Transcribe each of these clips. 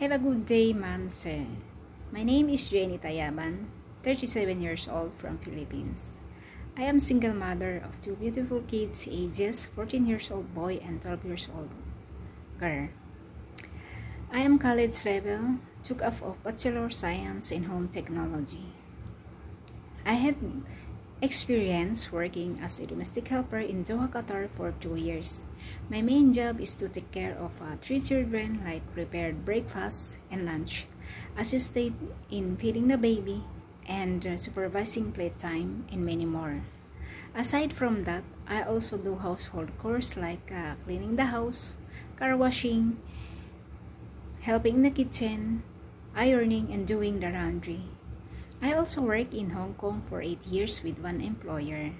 Have a good day, ma'am, sir. My name is Jenny Tayaban, 37 years old from Philippines. I am single mother of two beautiful kids, ages 14 years old boy and 12 years old girl. I am college level, took up of Bachelor Science in Home Technology. I have experience working as a domestic helper in Doha, Qatar for 2 years. My main job is to take care of 3 children, like prepared breakfast and lunch, assisted in feeding the baby, and supervising playtime, and many more. Aside from that, I also do household chores like cleaning the house, car washing, helping in the kitchen, ironing, and doing the laundry. I also work in Hong Kong for 8 years with one employer.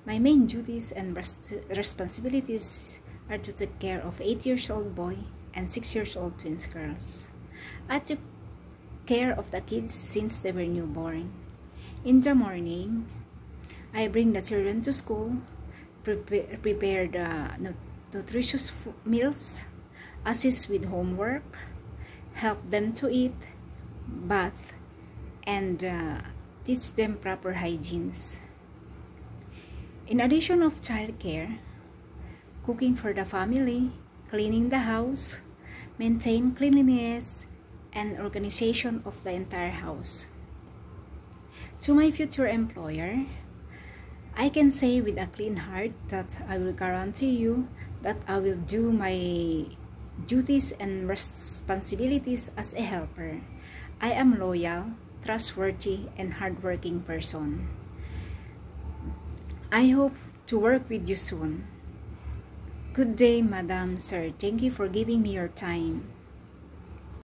My main duties and responsibilities are to take care of 8 years old boy and 6 years old twins girls. I took care of the kids since they were newborn. In the morning, I bring the children to school, prepare the nutritious meals, assist with homework, help them to eat, bath, and teach them proper hygienes. In addition of childcare, cooking for the family, cleaning the house, maintain cleanliness, and organization of the entire house. To my future employer, I can say with a clean heart that I will guarantee you that I will do my duties and responsibilities as a helper. I am loyal, trustworthy, and hardworking person. I hope to work with you soon. Good day, Madam, Sir. Thank you for giving me your time.